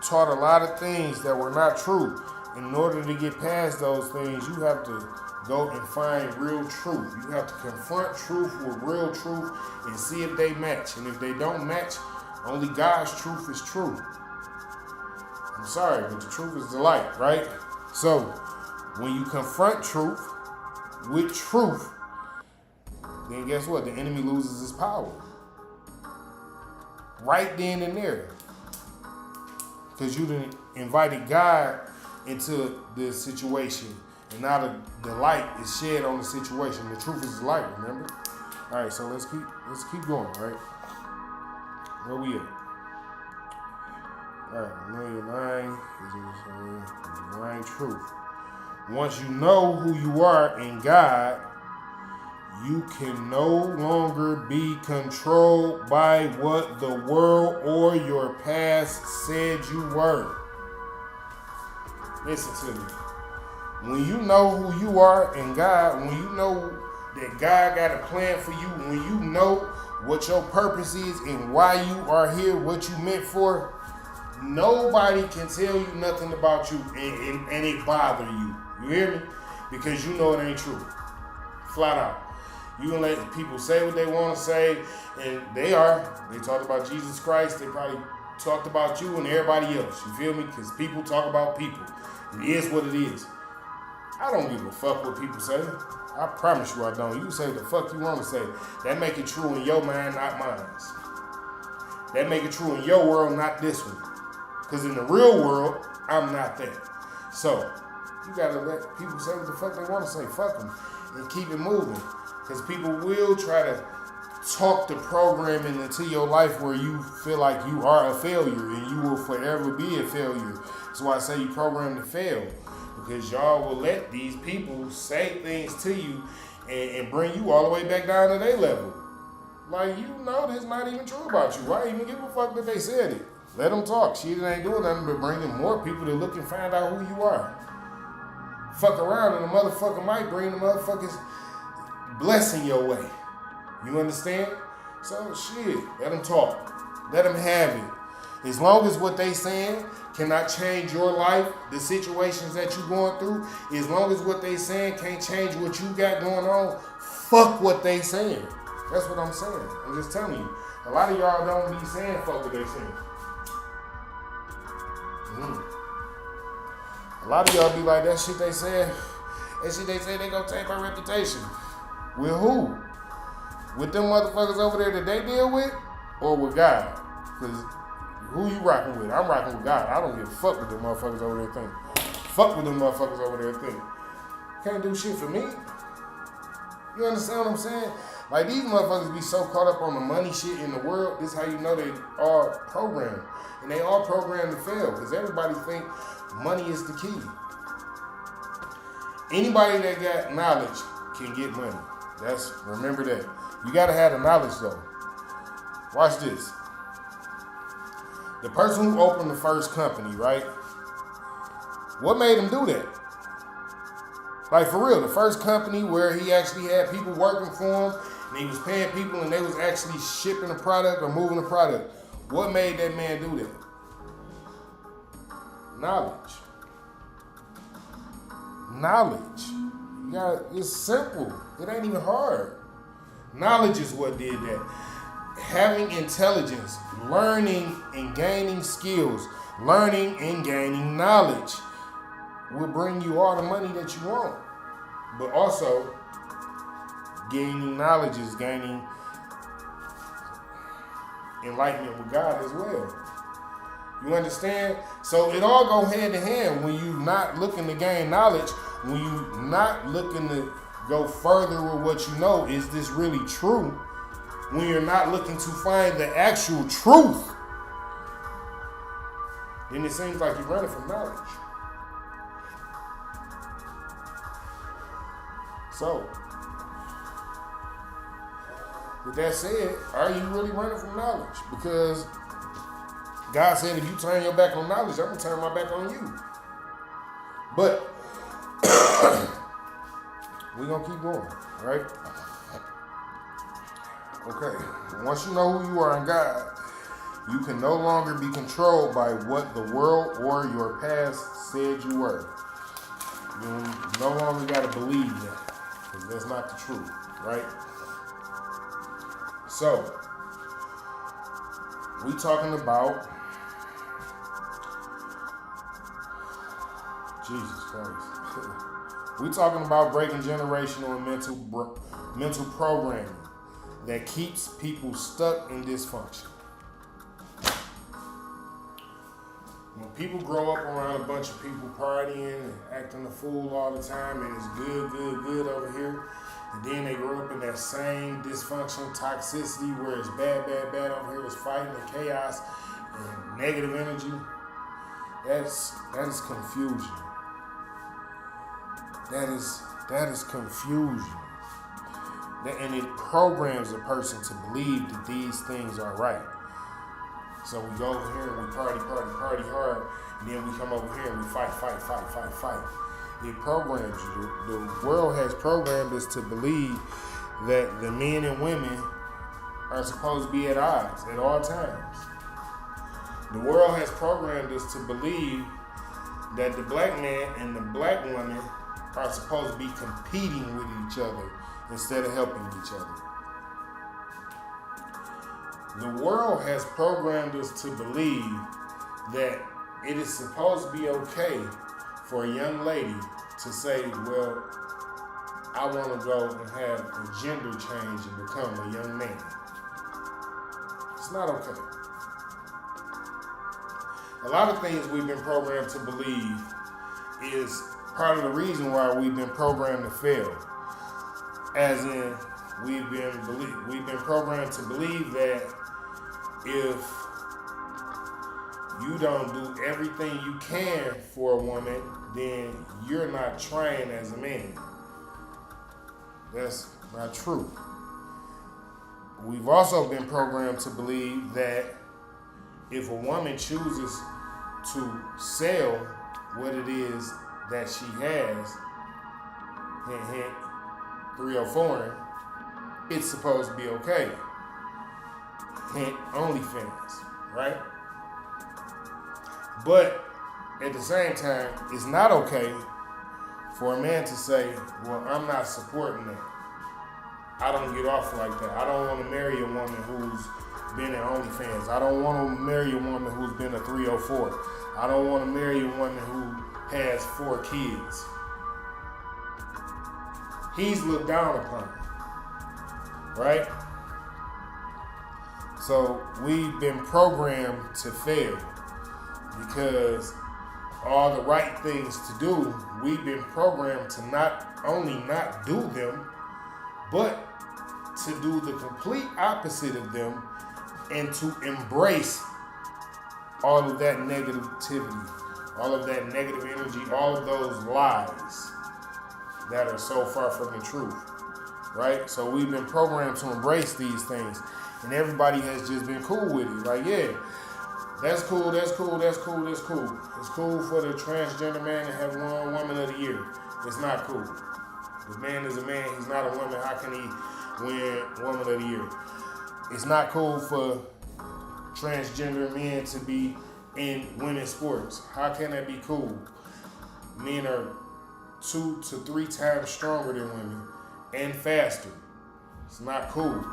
Taught a lot of things that were not true. In order to get past those things, you have to go and find real truth. You have to confront truth with real truth and see if they match. And if they don't match, only God's truth is true. I'm sorry, but the truth is the light, right? So, when you confront truth with truth, then guess what? The enemy loses his power. Right then and there. Because you done invited God into the situation. And now the light is shed on the situation. The truth is the light, remember? All right, so let's keep going, right? Where we at? All right, million nine is divine truth. Once you know who you are in God, you can no longer be controlled by what the world or your past said you were. Listen to me. When you know who you are in God, when you know that God got a plan for you, when you know what your purpose is and why you are here, what you meant for, nobody can tell you nothing about you and it bother you. You hear me? Because you know it ain't true. Flat out. You can let people say what they want to say, and they are. They talked about Jesus Christ. They probably talked about you and everybody else. You feel me? Because people talk about people. It is what it is. I don't give a fuck what people say. I promise you I don't. You say the fuck you want to say. That make it true in your mind, not mine. That make it true in your world, not this one. Because in the real world, I'm not that. So, you gotta let people say what the fuck they want to say. Fuck them. And keep it moving. Because people will try to talk the programming into your life where you feel like you are a failure and you will forever be a failure. That's why I say you programmed to fail. Because y'all will let these people say things to you and bring you all the way back down to their level. Like, you know that's not even true about you. Why even give a fuck that they said it? Let them talk. Shit ain't doing nothing but bringing more people to look and find out who you are. Fuck around and the motherfucker might bring the motherfuckers blessing your way. You understand? So shit, let them talk. Let them have it. As long as what they saying cannot change your life, the situations that you're going through, as long as what they saying can't change what you got going on, fuck what they saying. That's what I'm saying. I'm just telling you. A lot of y'all don't be saying fuck what they saying. A lot of y'all be like, that shit they said they gonna take my reputation. With who? With them motherfuckers over there that they deal with? Or with God? Because who you rocking with? I'm rocking with God. I don't give a fuck with them motherfuckers over there think. Fuck with them motherfuckers over there think. Can't do shit for me. You understand what I'm saying? Like, these motherfuckers be so caught up on the money shit in the world. This is how you know they are programmed. And they all programmed to fail. Because everybody think money is the key. Anybody that got knowledge can get money. Remember that. You gotta have the knowledge though. Watch this. The person who opened the first company, right? What made him do that? Like, for real, the first company where he actually had people working for him and he was paying people and they was actually shipping a product or moving a product. What made that man do that? Knowledge. It's simple. It ain't even hard. Knowledge is what did that. Having intelligence, learning and gaining skills, learning and gaining knowledge will bring you all the money that you want. But also, gaining knowledge is gaining enlightenment with God as well. You understand? So it all go hand in hand. When you not looking to gain knowledge, when you not looking to go further with what you know, is this really true? When you're not looking to find the actual truth, then it seems like you're running from knowledge. So, with that said, are you really running from knowledge? Because God said, if you turn your back on knowledge, I'm going to turn my back on you. But we're going to keep going, right? Okay. Once you know who you are in God, you can no longer be controlled by what the world or your past said you were. You no longer got to believe that, because that's not the truth, right? So, we talking about Jesus Christ. We talking about breaking generational and mental programming that keeps people stuck in dysfunction. When people grow up around a bunch of people partying and acting a fool all the time, and it's good over here, And then they grow up in that same dysfunctional toxicity where it's bad, bad, bad over here. It's fighting and chaos and negative energy. That is confusion. That is confusion. And it programs a person to believe that these things are right. So we go over here and we party hard, and then we come over here and we fight. It programs you. The world has programmed us to believe that the men and women are supposed to be at odds at all times. The world has programmed us to believe that the black man and the black woman are supposed to be competing with each other instead of helping each other. The world has programmed us to believe that it is supposed to be okay for a young lady to say, well, I want to go and have a gender change and become a young man. It's not okay. A lot of things we've been programmed to believe is part of the reason why we've been programmed to fail. As in, we've been programmed to believe that if you don't do everything you can for a woman, then you're not trying as a man. That's not true. We've also been programmed to believe that if a woman chooses to sell what it is that she has, hint, hint, 304, it's supposed to be okay. Hint, OnlyFans, right? But at the same time, it's not okay for a man to say, well, I'm not supporting that. I don't get off like that. I don't want to marry a woman who's been at OnlyFans. I don't want to marry a woman who's been a 304. I don't want to marry a woman who has 4 kids. He's looked down upon, right? So we've been programmed to fail because all the right things to do, we've been programmed to not only not do them, but to do the complete opposite of them and to embrace all of that negativity, all of that negative energy, all of those lies that are so far from the truth, right? So we've been programmed to embrace these things, and everybody has just been cool with it. Like, yeah, that's cool. It's cool for the transgender man to have one woman of the year. It's not cool. The man is a man. He's not a woman. How can he win woman of the year? It's not cool for transgender men to be in women's sports. How can that be cool? Men are 2 to 3 times stronger than women and faster. It's not cool.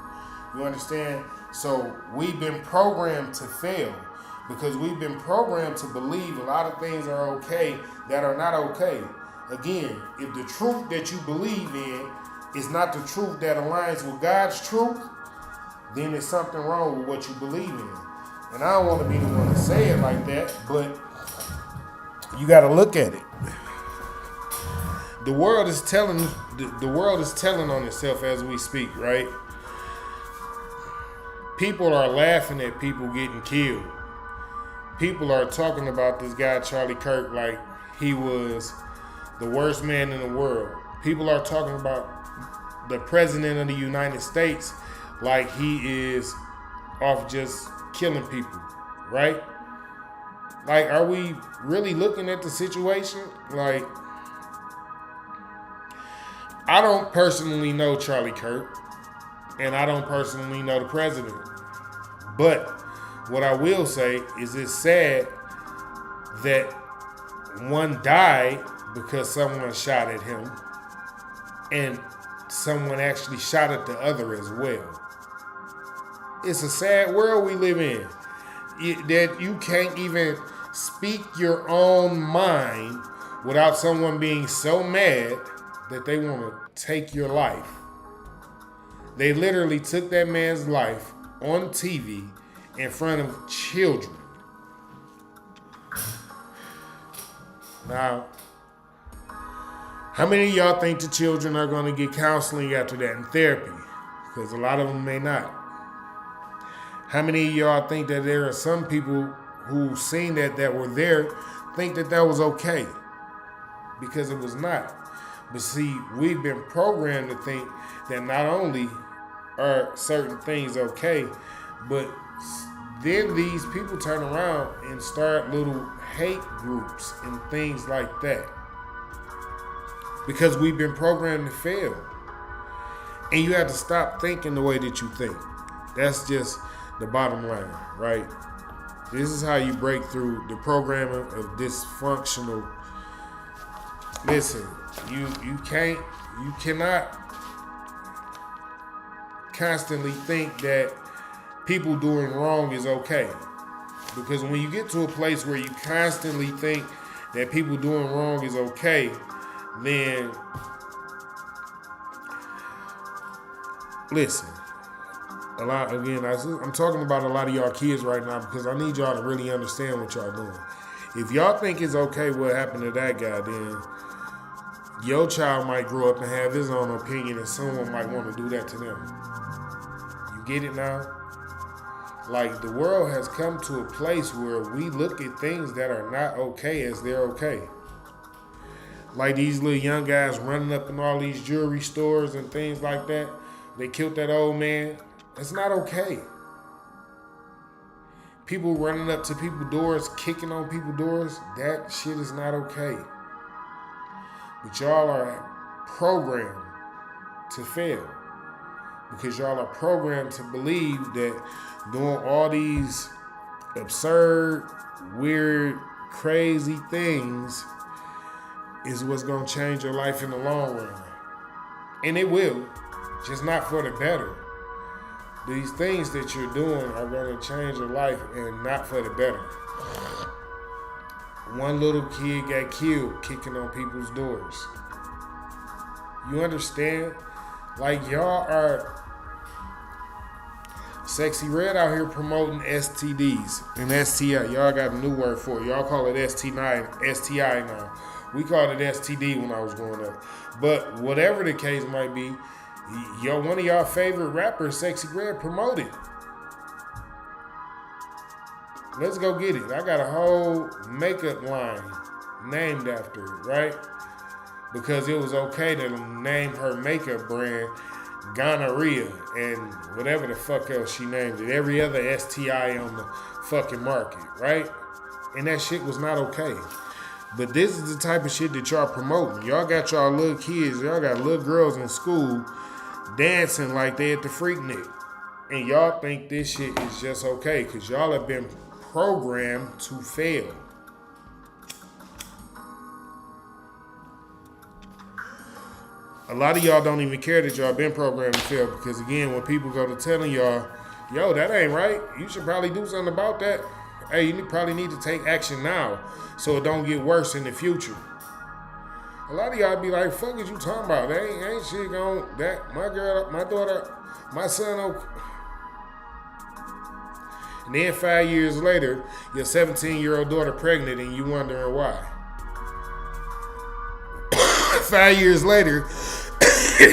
You understand? So we've been programmed to fail because we've been programmed to believe a lot of things are okay that are not okay. Again, if the truth that you believe in is not the truth that aligns with God's truth, then there's something wrong with what you believe in. And I don't want to be the one to say it like that, but you got to look at it. The world is telling on itself as we speak, right? People are laughing at people getting killed. People are talking about this guy Charlie Kirk like he was the worst man in the world. People are talking about the president of the United States like he is off just killing people, right? Like, are we really looking at the situation? Like, I don't personally know Charlie Kirk, and I don't personally know the president. But what I will say is it's sad that one died because someone shot at him, and someone actually shot at the other as well. It's a sad world we live in, that you can't even speak your own mind without someone being so mad that they want to take your life. They literally took that man's life on TV in front of children. Now, How many of y'all think the children are going to get counseling after that and therapy? Because a lot of them may not. How many of y'all think that there are some people who've seen that were there, think that was okay? Because it was not. But see, we've been programmed to think that not only are certain things okay, but then these people turn around and start little hate groups and things like that. Because we've been programmed to fail. And you have to stop thinking the way that you think. That's just the bottom line, right? This is how you break through the programming of dysfunctional. Listen, you cannot constantly think that people doing wrong is okay. Because when you get to a place where you constantly think that people doing wrong is okay, then listen. I'm talking about a lot of y'all kids right now because I need y'all to really understand what y'all doing. If y'all think it's okay what happened to that guy, then your child might grow up and have his own opinion and someone might want to do that to them. You get it now? Like, the world has come to a place where we look at things that are not okay as they're okay. Like these little young guys running up in all these jewelry stores and things like that. They killed that old man. That's not okay. People running up to people's doors, kicking on people's doors, that shit is not okay. But y'all are programmed to fail. Because y'all are programmed to believe that doing all these absurd, weird, crazy things is what's going to change your life in the long run. And it will, just not for the better. These things that you're doing are going to change your life and not for the better. One little kid got killed kicking on people's doors. You understand? Like, y'all are Sexy Red out here promoting STDs and STI. Y'all got a new word for it. Y'all call it STI now. We called it STD when I was growing up. But whatever the case might be, one of y'all favorite rappers, Sexy Red, promoted. Let's go get it. I got a whole makeup line named after it, right? Because it was okay to name her makeup brand Gonorrhea and whatever the fuck else she named it. Every other STI on the fucking market, right? And that shit was not okay. But this is the type of shit that y'all promoting. Y'all got y'all little kids, y'all got little girls in school dancing like they at the Freaknik. And y'all think this shit is just okay because y'all have been programmed to fail. A lot of y'all don't even care that y'all been programmed to fail because, again, when people go to telling y'all, yo, that ain't right, you should probably do something about that. Hey, you probably need to take action now so it don't get worse in the future. A lot of y'all be like, fuck is you talking about? That ain't shit going, that, my girl, my daughter, my son, okay. And then 5 years later, your 17-year-old daughter pregnant and you wondering why. 5 years later,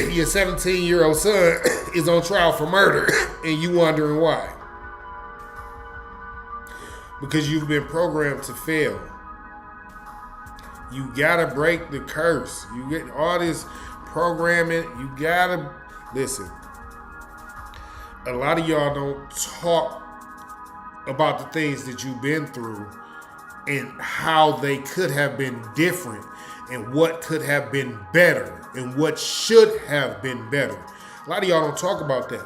your 17-year-old son is on trial for murder and you wondering why. Because you've been programmed to fail. You gotta break the curse. You get all this programming. You gotta listen. A lot of y'all don't talk about the things that you've been through and how they could have been different and what could have been better and what should have been better. A lot of y'all don't talk about that.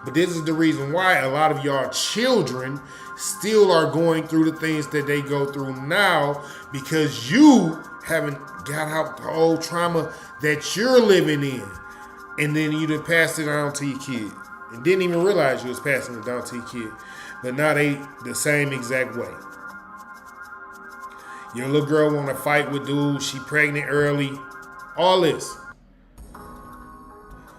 But this is the reason why a lot of y'all children still are going through the things that they go through now because you haven't got out the old trauma that you're living in. And then you done passed it on to your kid. And didn't even realize you was passing it down to your kid. But now they the same exact way. Your little girl want to fight with dudes. She pregnant early. All this.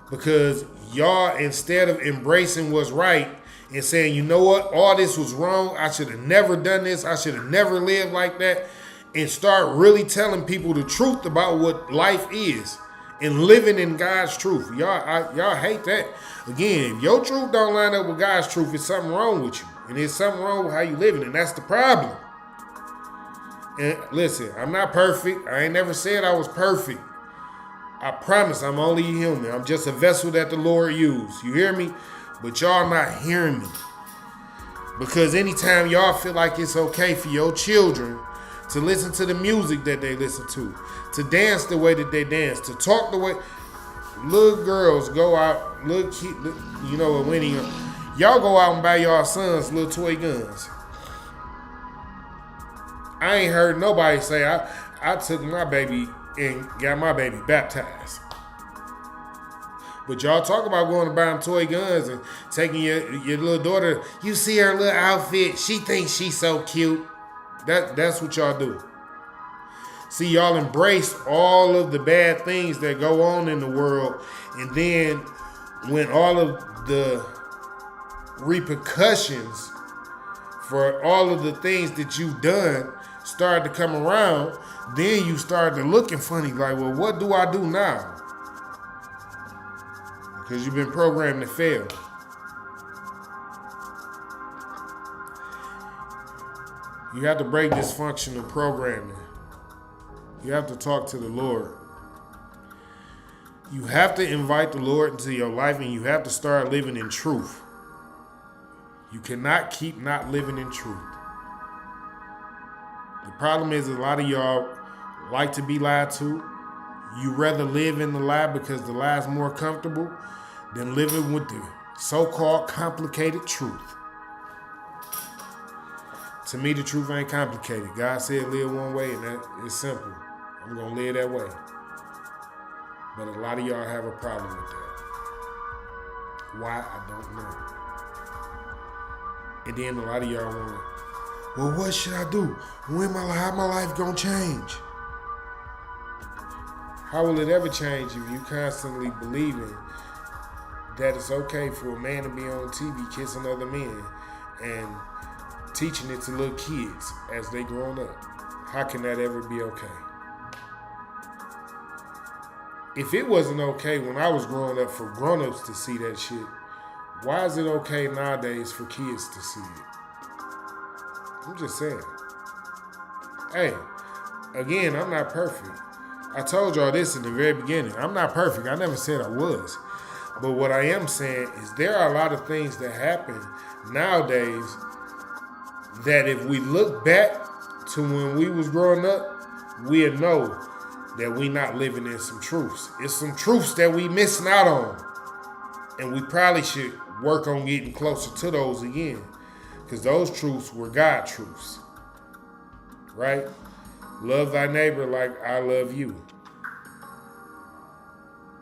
Because y'all, instead of embracing what's right and saying, you know what, all this was wrong. I should have never done this. I should have never lived like that. and start really telling people the truth about what life is and living in God's truth. Y'all hate that. Again, if your truth don't line up with God's truth, it's something wrong with you. And there's something wrong with how you living, and that's the problem. And listen, I'm not perfect. I ain't never said I was perfect. I promise I'm only human. I'm just a vessel that the Lord used. You hear me? But y'all not hearing me. Because anytime y'all feel like it's okay for your children to listen to the music that they listen to dance the way that they dance, to talk the way little girls go out, little kid, you know what, Winnie, y'all go out and buy y'all sons little toy guns. I ain't heard nobody say I took my baby and got my baby baptized. But y'all talk about going to buy them toy guns and taking your little daughter. You see her little outfit. She thinks she's so cute. That's what y'all do. See, y'all embrace all of the bad things that go on in the world. And then when all of the repercussions for all of the things that you've done start to come around, then you start to looking funny like, well, what do I do now? Because you've been programmed to fail. You have to break dysfunctional programming. You have to talk to the Lord. You have to invite the Lord into your life, and you have to start living in truth. You cannot keep not living in truth. The problem is a lot of y'all like to be lied to. You rather live in the lie because the lie is more comfortable than living with the so-called complicated truth. To me, the truth ain't complicated. God said live one way, and that is simple. I'm going to live that way. But a lot of y'all have a problem with that. Why? I don't know. And then a lot of y'all want to, well, what should I do? How my life going to change? How will it ever change if you constantly believing that it's okay for a man to be on TV kissing other men and teaching it to little kids as they growing up? How can that ever be okay? If it wasn't okay when I was growing up for grown-ups to see that shit, why is it okay nowadays for kids to see it? I'm just saying. Hey, again, I'm not perfect. I told y'all this in the very beginning. I'm not perfect. I never said I was. But what I am saying is there are a lot of things that happen nowadays that if we look back to when we was growing up, we'll know that we not living in some truths. It's some truths that we missing out on. And we probably should work on getting closer to those again. Because those truths were God truths. Right? Love thy neighbor like I love you.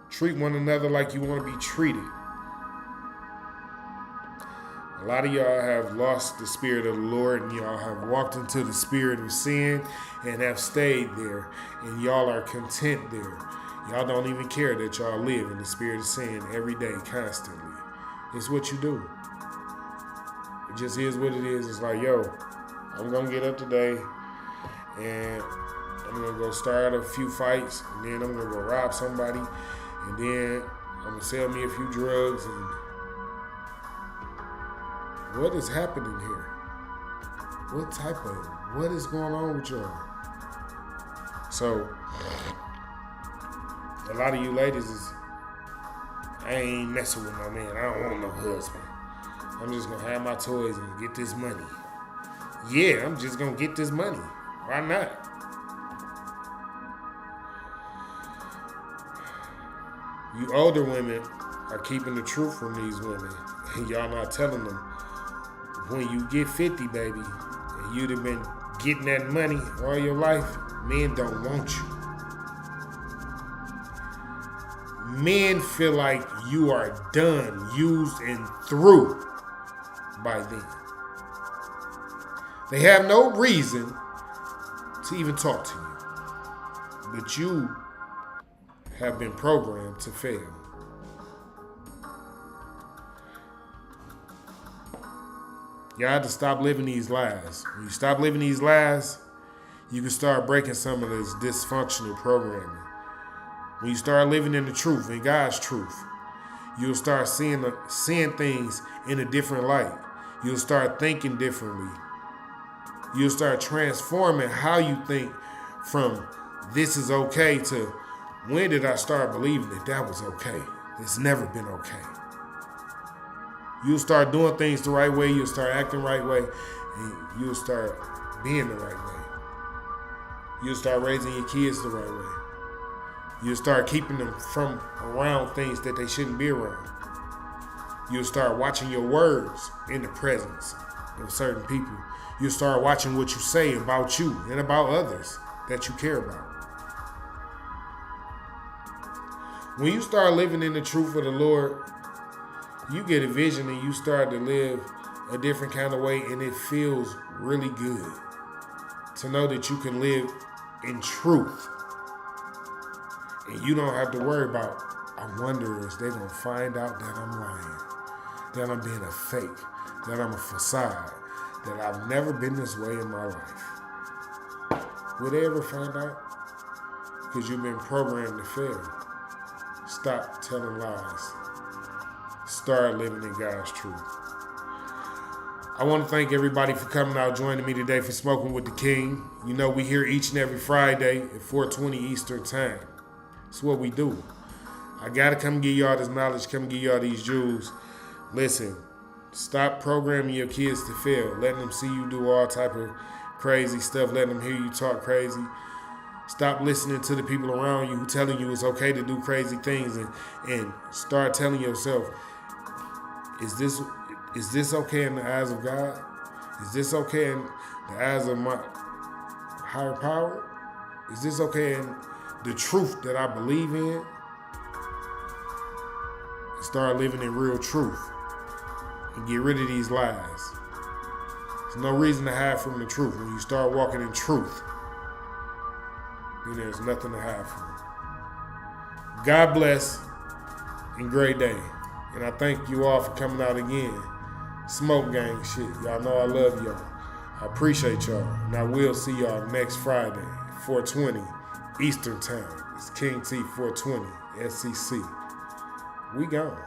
Treat one another like you want to be treated. A lot of y'all have lost the spirit of the Lord, and y'all have walked into the spirit of sin and have stayed there, and y'all are content there. Y'all don't even care that y'all live in the spirit of sin every day, constantly. It's what you do. It just is what it is. It's like, yo, I'm going to get up today, and I'm going to go start a few fights, and then I'm going to go rob somebody, and then I'm going to sell me a few drugs. And what is happening here? What is going on with y'all? So, a lot of you ladies is, I ain't messing with no man. I don't want no husband. I'm just going to have my toys and get this money. Yeah, I'm just going to get this money. Why not? You older women are keeping the truth from these women. And y'all not telling them, when you get 50, baby, and you'd have been getting that money all your life, men don't want you. Men feel like you are done, used, and through by then. They have no reason to even talk to you. But you have been programmed to fail. Y'all have to stop living these lies. When you stop living these lies, you can start breaking some of this dysfunctional programming. When you start living in the truth, in God's truth, you'll start seeing things in a different light. You'll start thinking differently. You'll start transforming how you think from this is okay to when did I start believing that was okay? It's never been okay. You'll start doing things the right way. You'll start acting the right way. And you'll start being the right way. You'll start raising your kids the right way. You'll start keeping them from around things that they shouldn't be around. You'll start watching your words in the presence of certain people. You'll start watching what you say about you and about others that you care about. When you start living in the truth of the Lord, you get a vision and you start to live a different kind of way, and it feels really good to know that you can live in truth. And you don't have to worry about, I wonder if they're going to find out that I'm lying, that I'm being a fake, that I'm a facade, that I've never been this way in my life. Will they ever find out? Because you've been programmed to fail. Stop telling lies. Start living in God's truth. I want to thank everybody for coming out, joining me today for Smoking with the King. You know, we here each and every Friday at 4:20 Eastern Time. That's what we do. I got to come give y'all this knowledge, come give y'all these jewels. Listen, stop programming your kids to fail, letting them see you do all type of crazy stuff, letting them hear you talk crazy. Stop listening to the people around you who telling you it's okay to do crazy things, and start telling yourself, is this okay in the eyes of God? Is this okay in the eyes of my higher power? Is this okay in the truth that I believe in? And start living in real truth and get rid of these lies. There's no reason to hide from the truth. When you start walking in truth, then there's nothing to hide from. God bless and great day. And I thank you all for coming out again. Smoke gang shit. Y'all know I love y'all. I appreciate y'all. And I will see y'all next Friday, 4:20 Eastern Time. It's King T 420 SEC. We gone.